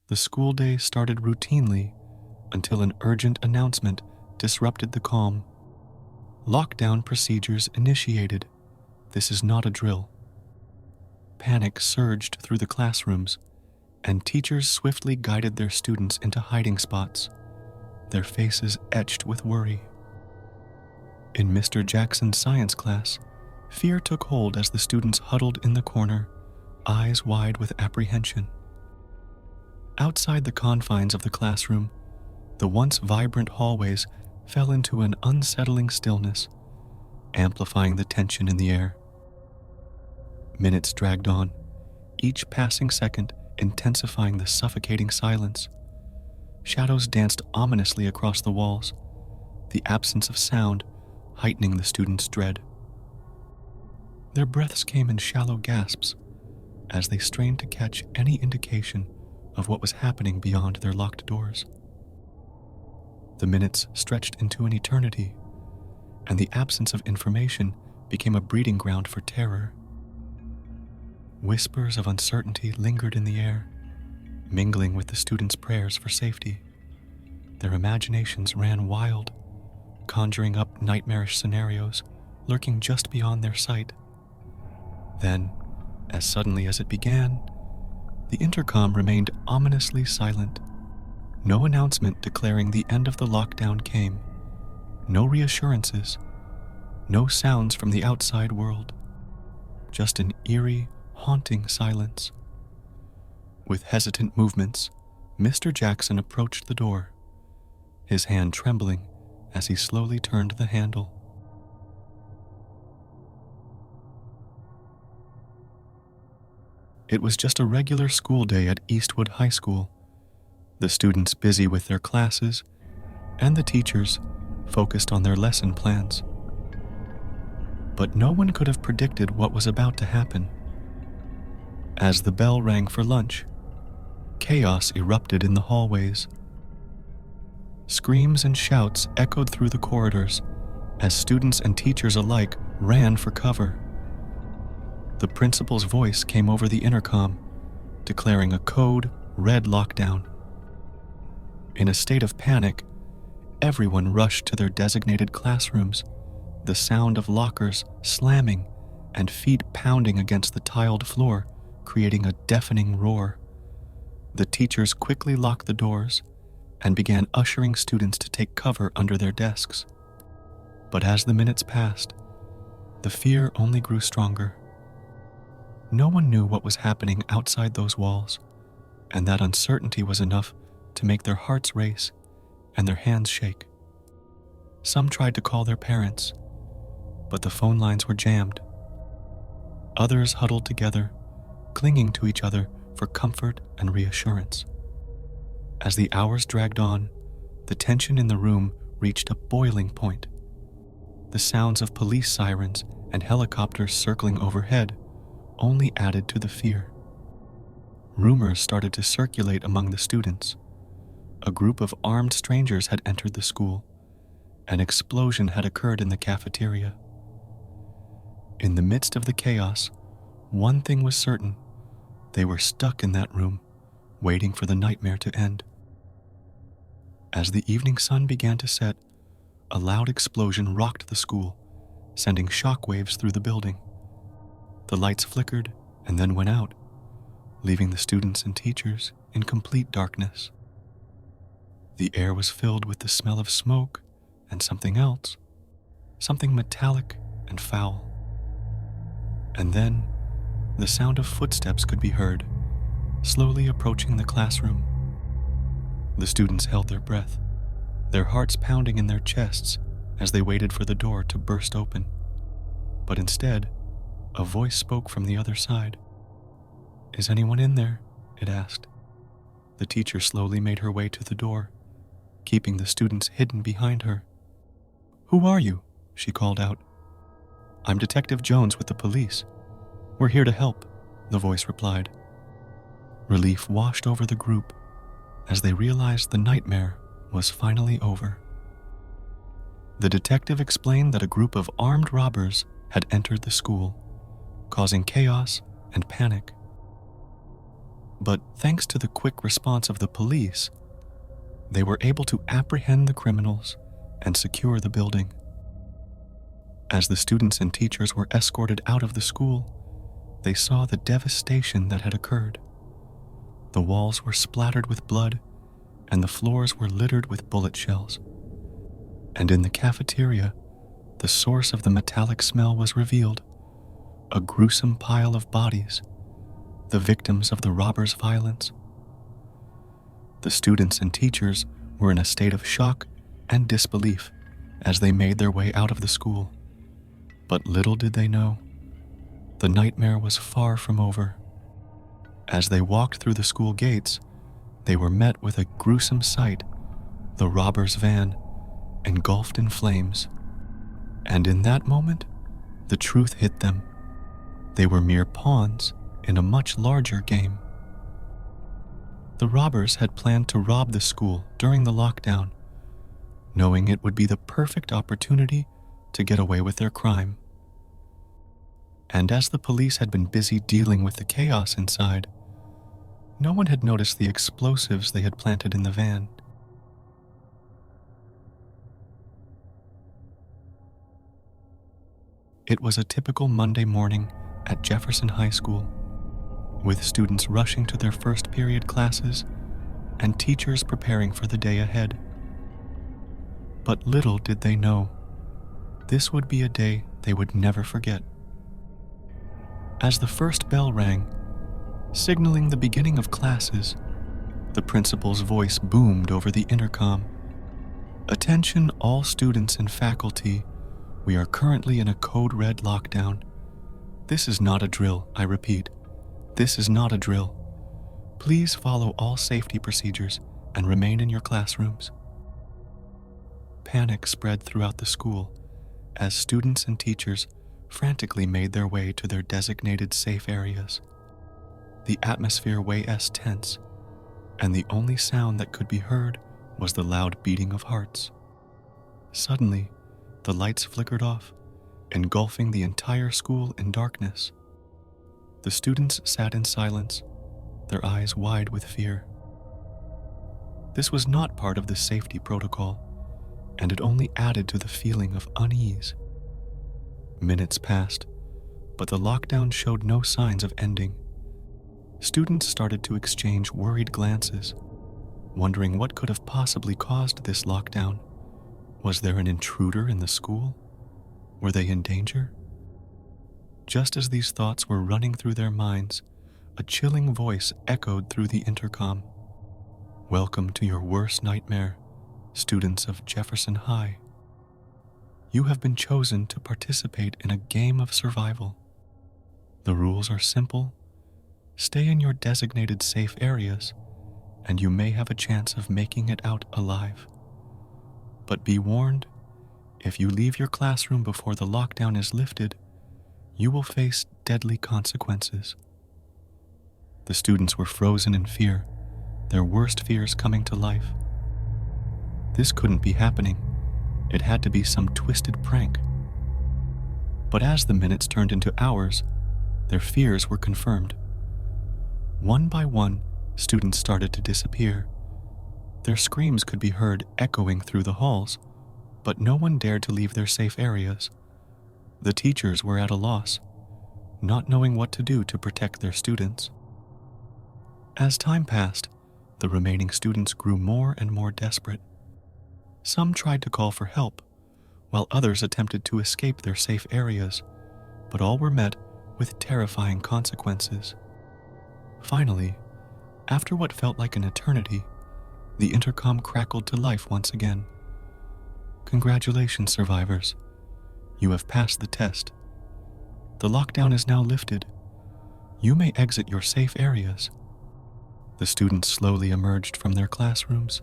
The school day started routinely until an urgent announcement disrupted the calm. Lockdown procedures initiated. This is not a drill. Panic surged through the classrooms, and teachers swiftly guided their students into hiding spots, their faces etched with worry. In Mr. Jackson's science class, fear took hold as the students huddled in the corner, eyes wide with apprehension. Outside the confines of the classroom, the once vibrant hallways fell into an unsettling stillness, amplifying the tension in the air. Minutes dragged on, each passing second intensifying the suffocating silence. Shadows danced ominously across the walls, the absence of sound heightening the students' dread. Their breaths came in shallow gasps as they strained to catch any indication of what was happening beyond their locked doors. The minutes stretched into an eternity, and the absence of information became a breeding ground for terror. Whispers of uncertainty lingered in the air, mingling with the students' prayers for safety. Their imaginations ran wild, conjuring up nightmarish scenarios lurking just beyond their sight. Then, as suddenly as it began, the intercom remained ominously silent. No announcement declaring the end of the lockdown came. No reassurances. No sounds from the outside world. Just an eerie, haunting silence. With hesitant movements, Mr. Jackson approached the door, his hand trembling as he slowly turned the handle. It was just a regular school day at Eastwood High School, the students busy with their classes, and the teachers focused on their lesson plans. But no one could have predicted what was about to happen. As the bell rang for lunch, chaos erupted in the hallways. Screams and shouts echoed through the corridors as students and teachers alike ran for cover. The principal's voice came over the intercom, declaring a code red lockdown. In a state of panic, everyone rushed to their designated classrooms, the sound of lockers slamming and feet pounding against the tiled floor, creating a deafening roar. The teachers quickly locked the doors and began ushering students to take cover under their desks. But as the minutes passed, the fear only grew stronger. No one knew what was happening outside those walls, and that uncertainty was enough to make their hearts race and their hands shake. Some tried to call their parents, but the phone lines were jammed. Others huddled together, clinging to each other for comfort and reassurance. As the hours dragged on, the tension in the room reached a boiling point. The sounds of police sirens and helicopters circling overhead only added to the fear. Rumors started to circulate among the students. A group of armed strangers had entered the school. An explosion had occurred in the cafeteria. In the midst of the chaos, one thing was certain: they were stuck in that room, waiting for the nightmare to end. As the evening sun began to set, a loud explosion rocked the school, sending shockwaves through the building. The lights flickered and then went out, leaving the students and teachers in complete darkness. The air was filled with the smell of smoke and something else, something metallic and foul. And then, the sound of footsteps could be heard, slowly approaching the classroom. The students held their breath, their hearts pounding in their chests as they waited for the door to burst open. But instead, a voice spoke from the other side. "Is anyone in there?" it asked. The teacher slowly made her way to the door, keeping the students hidden behind her. "Who are you?" she called out. "I'm Detective Jones with the police. We're here to help," the voice replied. Relief washed over the group as they realized the nightmare was finally over. The detective explained that a group of armed robbers had entered the school, causing chaos and panic. But thanks to the quick response of the police, they were able to apprehend the criminals and secure the building. As the students and teachers were escorted out of the school, they saw the devastation that had occurred. The walls were splattered with blood, and the floors were littered with bullet shells. And in the cafeteria, the source of the metallic smell was revealed: a gruesome pile of bodies, the victims of the robbers' violence. The students and teachers were in a state of shock and disbelief as they made their way out of the school. But little did they know, the nightmare was far from over. As they walked through the school gates, they were met with a gruesome sight: the robbers' van, engulfed in flames. And in that moment, the truth hit them. They were mere pawns in a much larger game. The robbers had planned to rob the school during the lockdown, knowing it would be the perfect opportunity to get away with their crime. And as the police had been busy dealing with the chaos inside, no one had noticed the explosives they had planted in the van. It was a typical Monday morning at Jefferson High School, with students rushing to their first period classes and teachers preparing for the day ahead. But little did they know, this would be a day they would never forget. As the first bell rang, signaling the beginning of classes, the principal's voice boomed over the intercom. "Attention all students and faculty, we are currently in a code red lockdown. This is not a drill, I repeat. This is not a drill. Please follow all safety procedures and remain in your classrooms." Panic spread throughout the school as students and teachers frantically made their way to their designated safe areas. The atmosphere way tense, and the only sound that could be heard was the loud beating of hearts. Suddenly, the lights flickered off, engulfing the entire school in darkness. The students sat in silence, their eyes wide with fear. This was not part of the safety protocol, and it only added to the feeling of unease. Minutes passed, but the lockdown showed no signs of ending. Students started to exchange worried glances, wondering what could have possibly caused this lockdown. Was there an intruder in the school? Were they in danger? Just as these thoughts were running through their minds, a chilling voice echoed through the intercom. "Welcome to your worst nightmare, students of Jefferson High. You have been chosen to participate in a game of survival. The rules are simple. Stay in your designated safe areas, and you may have a chance of making it out alive. But be warned, if you leave your classroom before the lockdown is lifted, you will face deadly consequences." The students were frozen in fear, their worst fears coming to life. This couldn't be happening. It had to be some twisted prank. But as the minutes turned into hours, their fears were confirmed. One by one, students started to disappear. Their screams could be heard echoing through the halls, but no one dared to leave their safe areas. The teachers were at a loss, not knowing what to do to protect their students. As time passed, the remaining students grew more and more desperate. Some tried to call for help, while others attempted to escape their safe areas, but all were met with terrifying consequences. Finally, after what felt like an eternity, the intercom crackled to life once again. "Congratulations, survivors. You have passed the test. The lockdown is now lifted. You may exit your safe areas." The students slowly emerged from their classrooms,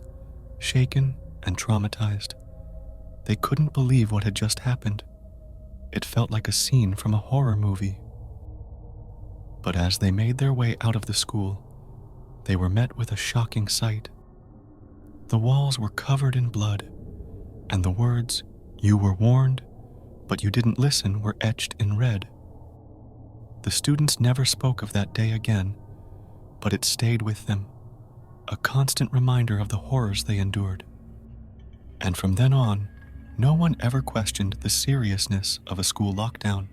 shaken and traumatized. They couldn't believe what had just happened. It felt like a scene from a horror movie. But as they made their way out of the school, they were met with a shocking sight. The walls were covered in blood, and the words, "You were warned, but you didn't listen," were etched in red. The students never spoke of that day again, but it stayed with them, a constant reminder of the horrors they endured. And from then on, no one ever questioned the seriousness of a school lockdown.